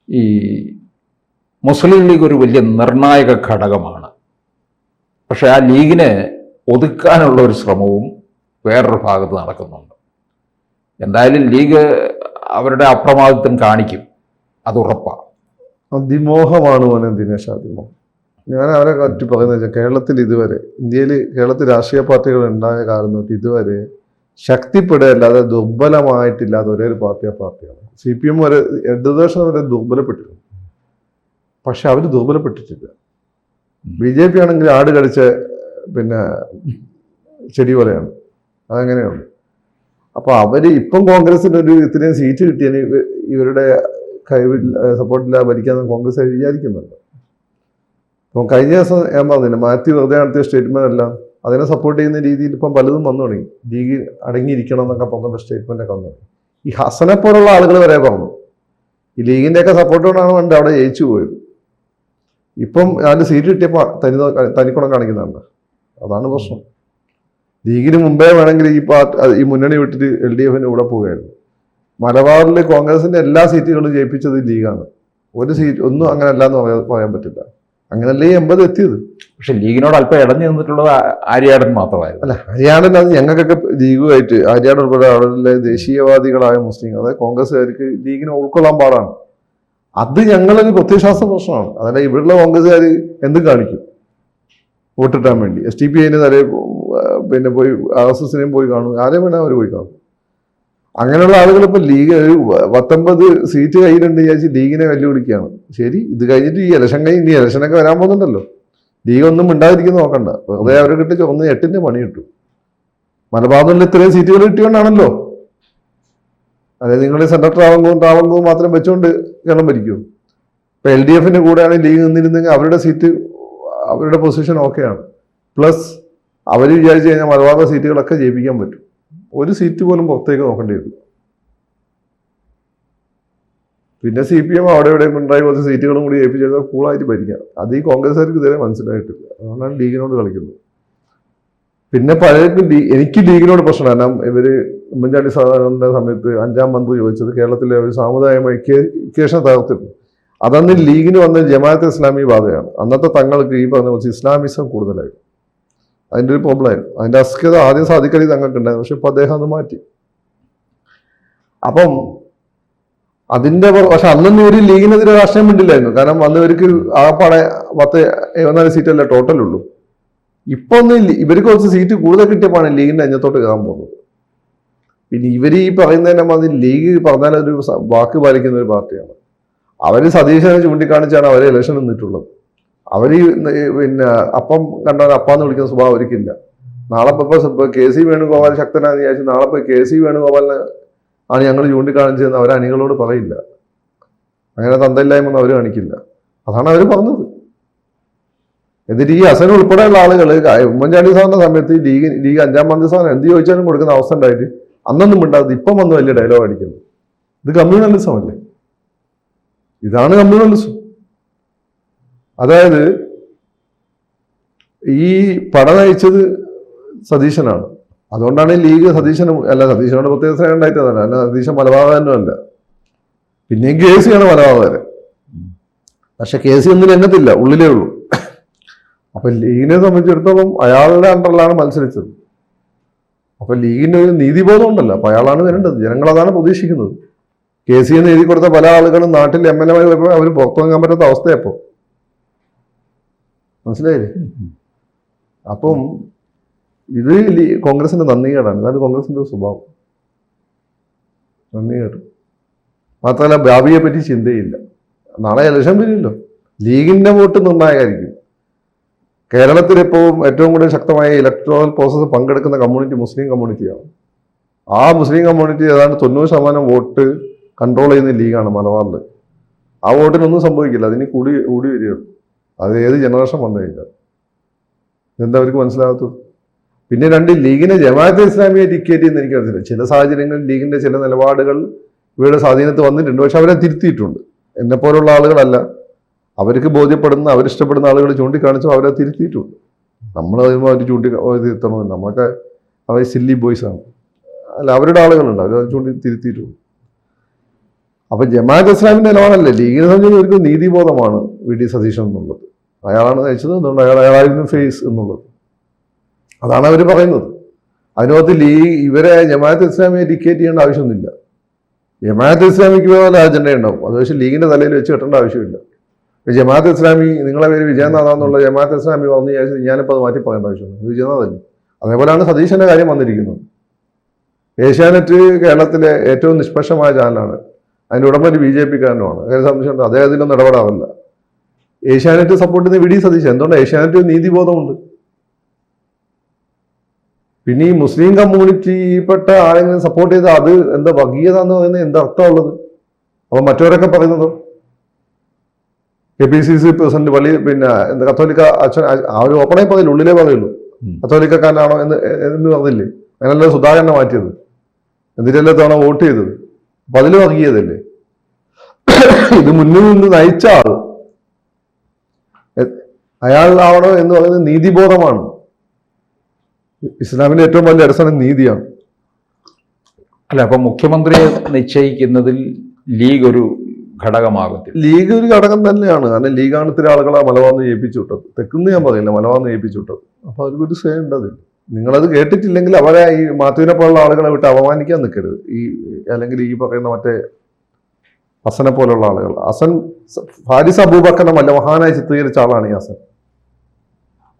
ഈ മുസ്ലിം ലീഗ് ഒരു വലിയ നിർണായക ഘടകമാണ്. പക്ഷെ ആ ലീഗിനെ ഒതുക്കാനുള്ള ഒരു ശ്രമവും വേറൊരു ഭാഗത്ത് നടക്കുന്നുണ്ട്. എന്തായാലും ലീഗ് അവരുടെ അപ്രമാദിത്വം കാണിക്കും, അത് ഉറപ്പാണ്. അതിമോഹമാണ് മോനെ ദിനേശ്, അതിമോഹം. ഞാൻ അവരെ പറ്റി പറയുന്നത് വെച്ചാൽ കേരളത്തിൽ രാഷ്ട്രീയ പാർട്ടികൾ ഉണ്ടായ കാലം തൊട്ട് ഇതുവരെ ശക്തിപ്പെടുകയല്ലാതെ ദുർബലമായിട്ടില്ലാത്ത ഒരേ ഒരു പാർട്ടിയാണ്. CPM വരെ ഇടതുപക്ഷം വരെ ദുർബലപ്പെട്ടിരുന്നു. പക്ഷെ അവർ ദുർബലപ്പെട്ടിട്ടില്ല. BJP ആണെങ്കിൽ ആട് കടിച്ച ചെടി പോലെയാണ്, അതങ്ങനെയാണ്. അപ്പൊ അവര് ഇപ്പം കോൺഗ്രസിന് ഇത്രയും സീറ്റ് കിട്ടിയതിന് ഇവരുടെ സപ്പോർട്ടില്ല ഭരിക്കാമെന്ന് കോൺഗ്രസ് വിചാരിക്കുന്നുണ്ട്. അപ്പം കഴിഞ്ഞ ദിവസം ഞാൻ പറഞ്ഞില്ല, മാത്യു വെറുതെ നടത്തിയ സ്റ്റേറ്റ്മെന്റ് എല്ലാം അതിനെ സപ്പോർട്ട് ചെയ്യുന്ന രീതിയിൽ ഇപ്പം പലതും വന്നു തുടങ്ങി. ലീഗ് അടങ്ങിയിരിക്കണം എന്നൊക്കെ പറഞ്ഞ സ്റ്റേറ്റ്മെന്റ് ഒക്കെ വന്നു. ഈ ഹസനെ പോലുള്ള ആളുകൾ വരെ പറഞ്ഞു ഈ ലീഗിന്റെയൊക്കെ സപ്പോർട്ടോടാണ് പണ്ട് അവിടെ ജയിച്ചു പോയത്. ഇപ്പം അതിന് സീറ്റ് കിട്ടിയപ്പോൾ തനിക്കുണം കാണിക്കുന്നുണ്ട്. അതാണ് പ്രശ്നം. ലീഗിന് മുമ്പേ വേണമെങ്കിൽ ഈ മുന്നണി വിട്ടിട്ട് LDFന് ഇവിടെ പോവുകയായിരുന്നു. മലബാറിൽ കോൺഗ്രസിന്റെ എല്ലാ സീറ്റുകളും ജയിപ്പിച്ചത് ലീഗാണ്. ഒരു സീറ്റ് ഒന്നും അങ്ങനെ അല്ല എന്ന് പറയാൻ പറ്റില്ല. അങ്ങനല്ലേ 80 എത്തിയത്. പക്ഷെ ലീഗിനോട് അല്പം ഇടഞ്ഞു നിന്നിട്ടുള്ളത് ആര്യാടൻ മാത്രമായിരുന്നു. അല്ല, ആര്യാടൻ അത് ഞങ്ങൾക്കൊക്കെ ലീഗുമായിട്ട് ആര്യാടൻ ഉൾപ്പെടെ അവിടെ ദേശീയവാദികളായ മുസ്ലിം, അതായത് കോൺഗ്രസ്സുകാർക്ക് ലീഗിനെ ഉൾക്കൊള്ളാൻ പാടാണ്. അത് ഞങ്ങളൊരു പ്രത്യയശാസ്ത്ര പ്രശ്നമാണ്. അതല്ല ഇവിടെയുള്ള കോൺഗ്രസ്സുകാർ എന്തും കാണിക്കും വോട്ടിട്ടാൻ വേണ്ടി. SDPIന് തലേ പോയി RSSനെയും പോയി കാണും, ആരെയും വേണേൽ അവർ പോയി കാണും. അങ്ങനെയുള്ള ആളുകൾ ഇപ്പം ലീഗ് 19 സീറ്റ് കയ്യിലുണ്ട് വിചാരിച്ച് ലീഗിനെ വെല്ലുവിളിക്കുകയാണ്. ശരി, ഇത് കഴിഞ്ഞിട്ട് ഈ ഇലക്ഷനൊക്കെ വരാൻ പോകുന്നുണ്ടല്ലോ. ലീഗ് ഒന്നും മിണ്ടാതിരിക്കുന്ന നോക്കണ്ട. വെറുതെ അവരെ കിട്ടിച്ച് 1-8 പണി കിട്ടും. മലബാറിൽ ഇത്രയും സീറ്റുകൾ കിട്ടിയോണ്ടാണല്ലോ. അതായത് നിങ്ങൾ സെൻട്രൽ ട്രാവൻകൂർ മാത്രം വെച്ചുകൊണ്ട് കേരളം ഭരിക്കും. ഇപ്പൊ LDFന്റെ കൂടെയാണ് ലീഗ് നിന്നിരുന്നെങ്കിൽ അവരുടെ പൊസിഷൻ ഓക്കെയാണ്. പ്ലസ് അവർ വിചാരിച്ചു കഴിഞ്ഞാൽ മലബാറിലെ സീറ്റുകളൊക്കെ ജയിപ്പിക്കാൻ പറ്റും. ഒരു സീറ്റ് പോലും പുറത്തേക്ക് നോക്കേണ്ടി വരില്ല. പിന്നെ CPM അവിടെ ഇവിടെ പിണറായി കുറച്ച് സീറ്റുകളും കൂടി ജയിപ്പിച്ചാൽ കൂളായിട്ട് ഭരിക്കാം. അത് ഈ കോൺഗ്രസ്സുകാർക്ക് ഇതുവരെ മനസ്സിലായിട്ടില്ല. അതുകൊണ്ടാണ് ലീഗിനോട് കളിക്കുന്നത്. പിന്നെ പലർക്കും എനിക്ക് ലീഗിനോട് പ്രശ്നമാണ്. കാരണം ഇവര് ഉമ്മൻചാണ്ടി സാധാരണ സമയത്ത് 5ാം മന്ത്രി ചോദിച്ചത് കേരളത്തിലെ ഒരു സാമുദായികമായ ഇക്വേഷൻ തകർത്തിരുന്നു. അതന്ന് ലീഗിന് വന്ന ജമാഅത്തെ ഇസ്ലാമി ബാധയാണ്. അന്നത്തെ തങ്ങൾക്ക് ഈ പറഞ്ഞ കുറച്ച് ഇസ്ലാമിസം കൂടുതലായിരുന്നു. അതിൻ്റെ ഒരു പ്രോബ്ലമായിരുന്നു. അതിൻ്റെ അസ്കിത ആദ്യം സാധിക്കലി തങ്ങൾക്കുണ്ടായിരുന്നു. പക്ഷെ ഇപ്പം അദ്ദേഹം അത് മാറ്റി. അപ്പം പക്ഷെ അന്നൊന്നും ഇവർ ലീഗിനെതിരെ രാഷ്ട്രീയം വേണ്ടില്ലായിരുന്നു. കാരണം അന്ന് ഇവർക്ക് ആകപ്പാടെ 74 സീറ്റല്ലേ ടോട്ടലുള്ളൂ. ഇപ്പൊ ഒന്ന് ഇവർക്ക് കുറച്ച് സീറ്റ് കൂടുതൽ കിട്ടിയപ്പോഴാണ് ലീഗിന്റെ അഞ്ഞത്തോട്ട് കയറാൻ പോകുന്നത്. പിന്നെ ഇവർ ഈ പറയുന്നതിനെ മാതിരി ലീഗ് പറഞ്ഞാലൊരു വാക്ക് പാലിക്കുന്ന ഒരു പാർട്ടിയാണ്. അവര് സതീശനെ ചൂണ്ടിക്കാണിച്ചാണ് അവരെ ഇലക്ഷൻ നിന്നിട്ടുള്ളത്. അവര് അപ്പം കണ്ടാൽ അപ്പാന്ന് വിളിക്കുന്ന സ്വഭാവം അവർക്കില്ല. നാളെ ഇപ്പൊ KC വേണുഗോപാൽ ശക്തനാന്ന് വിചാരിച്ചു നാളെ പോയി KC വേണുഗോപാലിനെ ആണ് ഞങ്ങൾ ചൂണ്ടിക്കാണിച്ചതെന്ന് അവർ അണികളോട് പറയില്ല. അങ്ങനെ തന്തയില്ലായ്മൊന്നും അവർ കാണിക്കില്ല. അതാണ് അവർ പറഞ്ഞത്. എന്നിട്ട് ഈ ഹസൻ ഉൾപ്പെടെയുള്ള ആളുകൾ ഉമ്മൻചാണ്ടി സാറിന്റെ സമയത്ത് ലീഗ് 5ാം മന്ത്രി സ്ഥാനം എന്ത് ചോദിച്ചാലും കൊടുക്കുന്ന അവസ്ഥ ഉണ്ടായിട്ട് അന്നൊന്നും മിണ്ടാതെ ഇപ്പം വന്ന് വലിയ ഡയലോഗ് അടിക്കുന്നത്. ഇത് കമ്മ്യൂണലിസം അല്ലേ? ഇതാണ് കമ്മ്യൂണലിസം. അതായത് ഈ പട നയിച്ചത് സതീശനാണ്. അതുകൊണ്ടാണ് ലീഗ് സതീശനോട് പ്രത്യേക സ്നേഹം ഉണ്ടായിട്ടതല്ല. അല്ല, സതീശൻ മലബാറുകാരനും അല്ല. പിന്നെയും KC മലബാറുകാരൻ. പക്ഷെ KC ഒന്നും രംഗത്തില്ല, ഉള്ളിലേ ഉള്ളൂ. അപ്പൊ ലീഗിനെ സംബന്ധിച്ചിടത്തോളം അയാളുടെ അണ്ടറിലാണ് മത്സരിച്ചത്. അപ്പൊ ലീഗിന്റെ ഒരു നീതിബോധം ഉണ്ടല്ലോ. അപ്പൊ അയാളാണ് വരേണ്ടത്. ജനങ്ങൾ അതാണ് പ്രതീക്ഷിക്കുന്നത്. KC എന്ന് എഴുതി കൊടുത്ത പല ആളുകളും നാട്ടിൽ MLA പോയപ്പോൾ അവർ പുറത്തിറങ്ങാൻ പറ്റാത്ത അവസ്ഥയപ്പോ. മനസ്സിലായില്ലേ? അപ്പം ഇത് കോൺഗ്രസിന്റെ നന്ദികേടാണ്. എന്നാലും കോൺഗ്രസിന്റെ സ്വഭാവം നന്ദികേട് മാത്രമല്ല, ഭാവിയെ പറ്റി ചിന്തയില്ല. നാളെ ഇലക്ഷൻ വരില്ലോ. ലീഗിന്റെ വോട്ട് നിർണായകമായിരിക്കും. കേരളത്തിൽ ഇപ്പോൾ ഏറ്റവും കൂടുതൽ ശക്തമായ ഇലക്ട്രോറൽ പ്രോസസ്സ് പങ്കെടുക്കുന്ന കമ്മ്യൂണിറ്റി മുസ്ലിം കമ്മ്യൂണിറ്റിയാണ്. ആ മുസ്ലിം കമ്മ്യൂണിറ്റി ഏതാണ്ട് 90% വോട്ട് കൺട്രോൾ ചെയ്യുന്ന ലീഗാണ് മലബാറിൽ. ആ വോട്ടിനൊന്നും സംഭവിക്കില്ല. അതിന് കൂടി വരികയുള്ളൂ. അത് ഏത് ജനറേഷൻ വന്നു കഴിഞ്ഞാൽ. എന്താ അവർക്ക് മനസ്സിലാകത്തത്? പിന്നെ ലീഗിനെ ജമാഅത്തെ ഇസ്ലാമിയെ ഡിക്റ്റേറ്റ് ചെയ്യുന്ന എനിക്ക് മനസ്സിലായി. ചില സാഹചര്യങ്ങളിൽ ലീഗിന്റെ ചില നിലപാടുകൾ ഇവരുടെ സ്വാധീനത്തിൽ വന്നിട്ടുണ്ട്. പക്ഷെ അവരെ തിരുത്തിയിട്ടുണ്ട്. എന്നെപ്പോലുള്ള ആളുകളല്ല. അവർക്ക് ബോധ്യപ്പെടുന്ന അവരിഷ്ടപ്പെടുന്ന ആളുകൾ ചൂണ്ടിക്കാണിച്ചോ അവരെ തിരുത്തിയിട്ടുണ്ട്. നമ്മൾ അവർ തിരുത്തണമെന്ന് നമ്മളൊക്കെ അവർ സില്ലി ബോയ്സ് ആണ്. അല്ല, അവരുടെ ആളുകളുണ്ട്, അവർ തിരുത്തിയിട്ടുണ്ട്. അപ്പൊ ജമാഅത്ത് ഇസ്ലാമിന്റെ നിലപാടല്ലേ. ലീഗിനെ സംബന്ധിച്ച് ഒരു നീതിബോധമാണ് വി.ഡി. സതീശൻ എന്നുള്ളത്. അയാളാണ് നയിച്ചത്, അതുകൊണ്ട് അയാളായിരുന്നു ഫേസ് എന്നുള്ളത്. അതാണ് അവർ പറയുന്നത്. അതിനകത്ത് ഇവരെ ജമാഅത്ത് ഇസ്ലാമിയെ ഡിക്കേറ്റ് ചെയ്യേണ്ട ആവശ്യമൊന്നുമില്ല. ജമാഅത്ത് ഇസ്ലാമിക്ക് പോലെ അജണ്ട ഉണ്ടാവും, അത് പക്ഷേ ലീഗിന്റെ തലയിൽ വെച്ച് കെട്ടേണ്ട ആവശ്യമില്ല. ജമാഅത്ത് ഇസ്ലാമി, നിങ്ങളെ പേര് വിജയനാഥാന്നുള്ള ജമാഅത്ത് ഇസ്ലാമി പറഞ്ഞു വിചാരിച്ചു ഞാനിപ്പോൾ അത് മാറ്റി പറയേണ്ട ആവശ്യമില്ല, വിജയനാഥല്ലേ. അതേപോലെയാണ് സതീശന്റെ കാര്യം വന്നിരിക്കുന്നത്. ഏഷ്യാനെറ്റ് കേരളത്തിലെ ഏറ്റവും നിഷ്പക്ഷമായ ചാനലാണ്, അതിൻ്റെ ഉടമ BJP-കാരനുമാണ്. അങ്ങനെ സംശയമുണ്ട്, അദ്ദേഹത്തിലൊന്നും ഇടപെടാറില്ല. ഏഷ്യാനെറ്റ് സപ്പോർട്ട് ചെയ്യുന്ന വി.ഡി. സതീശൻ. എന്തുകൊണ്ട്? ഏഷ്യാനെറ്റ് നീതിബോധമുണ്ട്. പിന്നെ ഈ മുസ്ലിം കമ്മ്യൂണിറ്റിപ്പെട്ട ആരെങ്കിലും സപ്പോർട്ട് ചെയ്ത് അത് എന്താ വർഗീയത എന്ന് പറയുന്നത് എന്താ അർത്ഥമുള്ളത്? അപ്പൊ മറ്റവരൊക്കെ പറയുന്നതോ KPCC പ്രസിഡന്റ് പള്ളി പിന്നെ എന്താ കത്തോലിക്ക അച്ഛൻ, ആ ഒരു ഓപ്പണായി പറയില്ല, ഉള്ളിലേ പറയുള്ളൂ കത്തോലിക്കാരനാണോ എന്ന് പറഞ്ഞില്ലേ. അങ്ങനല്ലേ സുധാകരനെ മാറ്റിയത്, എന്തിനല്ലേ തവണ വോട്ട് ചെയ്തത്. അപ്പൊ അതിൽ വർഗീയതല്ലേ. ഇത് മുന്നിൽ നിന്ന് നയിച്ച ആള് അയാളാവണോ എന്ന് പറയുന്നത് നീതിബോധമാണ്. ഇസ്ലാമിന്റെ ഏറ്റവും വലിയ അടിസ്ഥാനം നീതിയാണ്. അല്ല, അപ്പൊ മുഖ്യമന്ത്രിയെ നിശ്ചയിക്കുന്നതിൽ ലീഗ് ഒരു ഘടകമാകത്തില്ല. ലീഗ് ഒരു ഘടകം തന്നെയാണ്. കാരണം ലീഗാണ് ഇത്തിരി ആളുകളെ മലബാർന്ന് ജയിപ്പിച്ചു വിട്ടത്. തെക്കുന്ന് ഞാൻ പറയില്ല, മലബാർന്ന് ജയിപ്പിച്ചു വിട്ടത്. അപ്പൊ അവർക്കൊരു സേ ഉണ്ട് അതിൽ. നിങ്ങളത് കേട്ടിട്ടില്ലെങ്കിൽ അവരെ ഈ മാത്യുവിനെ പോലുള്ള ആളുകളെ വിട്ട് അപമാനിക്കാൻ നിൽക്കരുത്. അല്ലെങ്കിൽ ഈ പറയുന്ന മറ്റേ ഹസനെ പോലുള്ള ആളുകൾ. ഫാരിസ് അബൂബക്കറിനെ വല്ല മഹാനായി ചിത്രീകരിച്ച ആളാണ് ഈ ഹസൻ.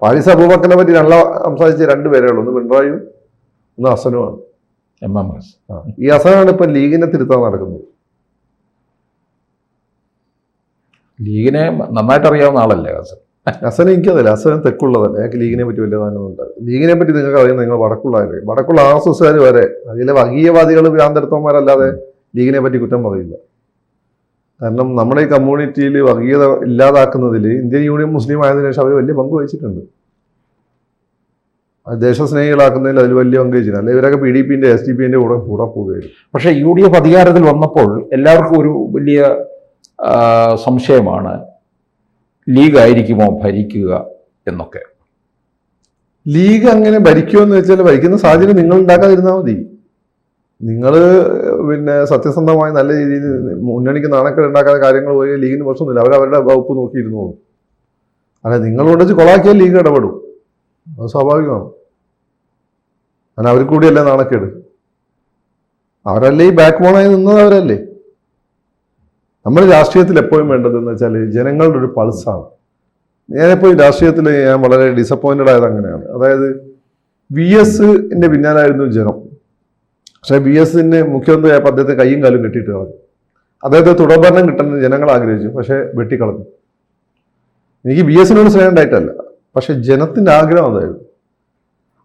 ഫാരിസ് അബൂബക്കറിനെ പറ്റി നല്ല സംസാരിച്ച രണ്ടുപേരേ ഉള്ളൂ, ഒന്ന് പിണറായിയും ഒന്ന് ഹസനുമാണ്. ഈ ഹസനാണ് ഇപ്പൊ ലീഗിനെ തിരുത്താൻ നടക്കുന്നത്. ലീഗിനെ നന്നായിട്ട് അറിയാവുന്ന ആളല്ലേ ഹസൻ? ഹസൻ എനിക്കതല്ല, ഹസൻ തെക്കുള്ളതല്ല. ഞങ്ങൾക്ക് ലീഗിനെ പറ്റി വലിയ ധാരണയുണ്ടാകും. ലീഗിനെ പറ്റി നിങ്ങൾക്ക് അറിയുന്നത് നിങ്ങൾ വടക്കുള്ള ആർഎസ്എസ്കാർ വരെ, അതിലെ വർഗീയവാദികൾ ഭ്രാന്തരത്വന്മാരല്ലാതെ ലീഗിനെ പറ്റി കുറ്റം പറയില്ല. കാരണം നമ്മുടെ ഈ കമ്മ്യൂണിറ്റിയിൽ വർഗീയത ഇല്ലാതാക്കുന്നതിൽ ഇന്ത്യൻ യൂണിയൻ മുസ്ലിം ആയതിനു ശേഷം അവർ വലിയ പങ്ക് വഹിച്ചിട്ടുണ്ട്. ദേശസ്നേഹികളാക്കുന്നതിൽ അതിൽ വലിയ പങ്ക് വഹിച്ചിട്ടുണ്ട്. അല്ലെങ്കിൽ ഇവരൊക്കെ PDP-ന്റെ SDP-ന്റെ കൂടെ പോവുകയായിരുന്നു. പക്ഷേ UDF അധികാരത്തിൽ വന്നപ്പോൾ എല്ലാവർക്കും ഒരു വലിയ സംശയമാണ്, ലീഗ് ആയിരിക്കുമോ ഭരിക്കുക എന്നൊക്കെ. ലീഗ് അങ്ങനെ ഭരിക്കുമോ എന്ന് വെച്ചാൽ ഭരിക്കുന്ന സാഹചര്യം നിങ്ങൾ ഉണ്ടാക്കാതിരുന്നാൽ മതി. നിങ്ങൾ പിന്നെ സത്യസന്ധമായി നല്ല രീതിയിൽ മുന്നണിക്ക് നാണക്കേട് ഉണ്ടാക്കാത്ത കാര്യങ്ങൾ പോയി ലീഗിന് പ്രശ്നമൊന്നുമില്ല, അവരവരുടെ വകുപ്പ് നോക്കിയിരുന്നോളും. അല്ല, നിങ്ങളോട് വെച്ച് കൊളാക്കിയാൽ ലീഗ് ഇടപെടും, അത് സ്വാഭാവികമാണ്. കാരണം അവർ കൂടിയല്ലേ നാണക്കേട്. അവരല്ലേ ഈ ബാക്ക് ബോണായി നിന്നത്, അവരല്ലേ. നമ്മൾ രാഷ്ട്രീയത്തിൽ എപ്പോഴും വേണ്ടതെന്ന് വെച്ചാൽ ജനങ്ങളുടെ ഒരു പൾസാണ്. ഞാനെപ്പോഴും രാഷ്ട്രീയത്തിൽ ഞാൻ വളരെ ഡിസപ്പോയിന്റഡ് ആയത് അങ്ങനെയാണ്. അതായത് VS-ന്റെ പിന്നാലായിരുന്നു ജനം. പക്ഷെ VS-ന് മുഖ്യമന്ത്രിയായപ്പോൾ അദ്ദേഹത്തെ കയ്യും കാലും കെട്ടിയിട്ട് കളഞ്ഞു. അദ്ദേഹത്തെ തുടർഭരണം കിട്ടുന്നത് ജനങ്ങൾ ആഗ്രഹിച്ചു, പക്ഷെ വെട്ടിക്കളഞ്ഞു. എനിക്ക് VS-നോട് സ്നേഹം ഉണ്ടായിട്ടല്ല, പക്ഷെ ജനത്തിന്റെ ആഗ്രഹം അതായിരുന്നു.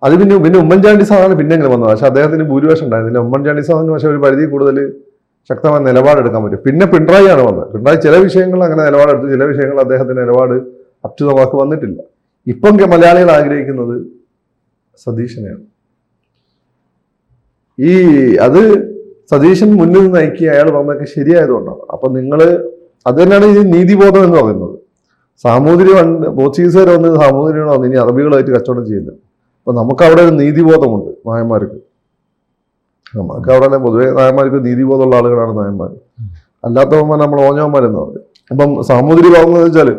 അത് പിന്നെ ഉമ്മൻചാണ്ടി സാറാണ് പിന്നെ എങ്ങനെ വന്നത്. പക്ഷെ അദ്ദേഹത്തിന് ഭൂരിപക്ഷം ഉണ്ടായിരുന്നില്ല. ഉമ്മൻചാണ്ടി സാറിന് പക്ഷെ ഒരു പരിധി കൂടുതൽ ശക്തമായ നിലപാടെടുക്കാൻ പറ്റും. പിന്നെ പിണറായിയാണ് വന്നത്. പിണറായി ചില വിഷയങ്ങൾ അങ്ങനെ നിലപാടെടുത്തു, ചില വിഷയങ്ങൾ അദ്ദേഹത്തിന്റെ നിലപാട് അപ് ടു ദ മാർക്ക് വന്നിട്ടില്ല. ഇപ്പം മലയാളികൾ ആഗ്രഹിക്കുന്നത് സതീശനെയാണ്. അത് സതീശൻ മുന്നിൽ നയിക്കുക, അയാൾ പറഞ്ഞതൊക്കെ ശരിയായതുകൊണ്ടാണ്. അപ്പൊ അത് തന്നെയാണ് ഈ നീതിബോധം എന്ന് പറയുന്നത്. പോർച്ചുഗീസുകാർ വന്ന് സാമൂതിരിയാണ് വന്ന് ഇനി അറബികളായിട്ട് കച്ചവടം ചെയ്യുന്നത്. അപ്പൊ നമുക്ക് അവിടെ ഒരു നീതിബോധമുണ്ട് നായന്മാർക്ക്. നമുക്ക് അവിടെ പൊതുവെ നായന്മാർക്ക് നീതിബോധമുള്ള ആളുകളാണ് നായന്മാർ. അല്ലാത്തവന്മാർ നമ്മൾ ഓഞ്ഞവന്മാരെന്ന് പറയും. അപ്പം സാമൂതിരി പറഞ്ഞതെന്ന് വെച്ചാൽ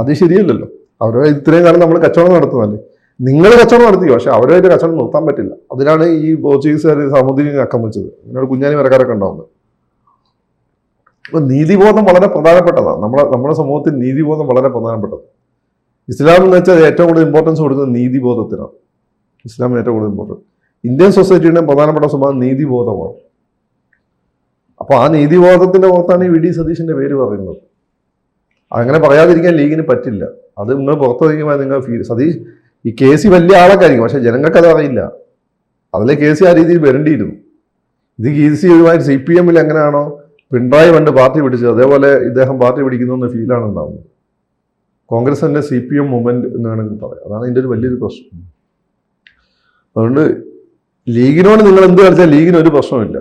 അത് ശരിയല്ലല്ലോ. അവരെ ഇത്രയും കാലം നമ്മൾ കച്ചവടം നടത്തുന്നതല്ലേ. നിങ്ങൾ കച്ചവടം നടത്തിയോ, പക്ഷെ അവരായിട്ട് കച്ചവടം നിർത്താൻ പറ്റില്ല. അതിനാണ് ഈ പോർച്ചുഗീസുകാർ സാമൂതിരിനെ ആക്രമിച്ചത്. അങ്ങനെയൊരു കുഞ്ഞാനി വരക്കാരൊക്കെ ഉണ്ടാവുന്നത്. അപ്പൊ നീതിബോധം വളരെ പ്രധാനപ്പെട്ടതാണ്. നമ്മുടെ സമൂഹത്തിൽ നീതിബോധം വളരെ പ്രധാനപ്പെട്ടത്. ഇസ്ലാം എന്ന് വെച്ചാൽ ഏറ്റവും കൂടുതൽ ഇമ്പോർട്ടൻസ് കൊടുക്കുന്നത് നീതിബോധത്തിനാണ്. ഇസ്ലാമിന് ഏറ്റവും കൂടുതൽ ഇമ്പോർട്ടൻസ്. ഇന്ത്യൻ സൊസൈറ്റിയുടെ പ്രധാനപ്പെട്ട സ്വഭാവം നീതിബോധമാണ്. അപ്പോൾ ആ നീതിബോധത്തിന്റെ പുറത്താണ് ഈ വി.ഡി. സതീശന്റെ പേര് പറയുന്നത്. അങ്ങനെ പറയാതിരിക്കാൻ ലീഗിന് പറ്റില്ല. അത് നിങ്ങൾ പുറത്തിറങ്ങുമ്പോൾ നിങ്ങൾ സതീഷ് ഈ കേസി വലിയ ആളൊക്കെ ആയിരിക്കും, പക്ഷെ ജനങ്ങൾക്ക് അത് അറിയില്ല. അതിലെ കേസി ആ രീതിയിൽ വരേണ്ടിയിരുന്നു. ഇത് കേസി ഒരുമാതിരി CPM-ൽ എങ്ങനെയാണോ പിണറായി പണ്ട് പാർട്ടി പിടിച്ചത്, അതേപോലെ ഇദ്ദേഹം പാർട്ടി പിടിക്കുന്നു എന്ന ഫീലാണ് ഉണ്ടാകുന്നത്. കോൺഗ്രസിന്റെ CPM മൂവ്മെന്റ് എന്ന് വേണമെങ്കിൽ പറയാം. അതാണ് ഇതിൻ്റെ ഒരു വലിയൊരു പ്രശ്നം. അതുകൊണ്ട് ലീഗിനോട് നിങ്ങൾ എന്ത് കളിച്ചാൽ ലീഗിന് ഒരു പ്രശ്നമില്ല.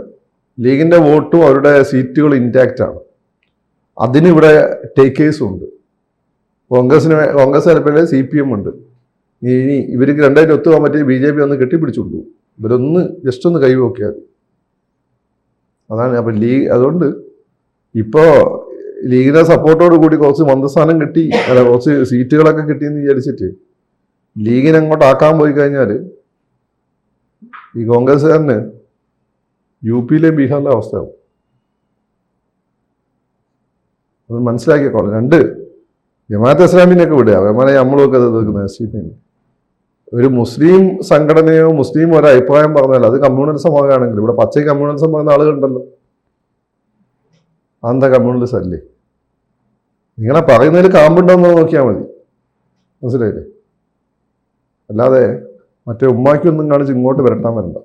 ലീഗിന്റെ വോട്ടും അവരുടെ സീറ്റുകൾ ഇൻടാക്റ്റ് ആണ്. അതിനിവിടെ ടേക്കേഴ്സും ഉണ്ട്. കോൺഗ്രസ് ചിലപ്പോൾ CPM ഉണ്ട്. ഇനി ഇവർക്ക് രണ്ടായിട്ട് ഒത്തുപോകാൻ പറ്റി BJP ഒന്ന് കെട്ടിപ്പിടിച്ചുകൊണ്ടു. ഇവരൊന്ന് ജസ്റ്റ് ഒന്ന് കൈവോക്കിയാൽ മതി. അതാണ് അപ്പൊ അതുകൊണ്ട് ഇപ്പോ ലീഗിന്റെ സപ്പോർട്ടോട് കൂടി കുറച്ച് മന്ത്രിസ്ഥാനം കിട്ടി, അല്ല കുറച്ച് സീറ്റുകളൊക്കെ കിട്ടിയെന്ന് വിചാരിച്ചിട്ട് ലീഗിനെ അങ്ങോട്ട് ആക്കാൻ പോയി കഴിഞ്ഞാൽ ഈ കോൺഗ്രസ്സുകാരന് UP-ലെയും ബീഹാറിലെ അവസ്ഥയാവും. അത് മനസ്സിലാക്കിക്കോളാം. രണ്ട്, ജമാഅത്ത് ഇസ്ലാമിനെയൊക്കെ വിടുക, അവന്മാരെ നമ്മളൊക്കെ എതിർക്കുന്നത്. ഒരു മുസ്ലിം സംഘടനയോ മുസ്ലിം ഒരു അഭിപ്രായം പറഞ്ഞാൽ അത് കമ്മ്യൂണലിസം ആകുകയാണെങ്കിൽ ഇവിടെ പച്ചയ്ക്ക് കമ്മ്യൂണലിസം പറയുന്ന ആളുകളുണ്ടല്ലോ. അതെന്താ കമ്മ്യൂണലിസം അല്ലേ? നിങ്ങളെ പറയുന്നതിൽ കാമ്പുണ്ടോന്ന് നോക്കിയാൽ മതി, മനസ്സിലായില്ലേ? അല്ലാതെ മറ്റേ ഉമ്മാക്കൊന്നും കാണിച്ച് ഇങ്ങോട്ട് വരട്ടാൻ വരണ്ട.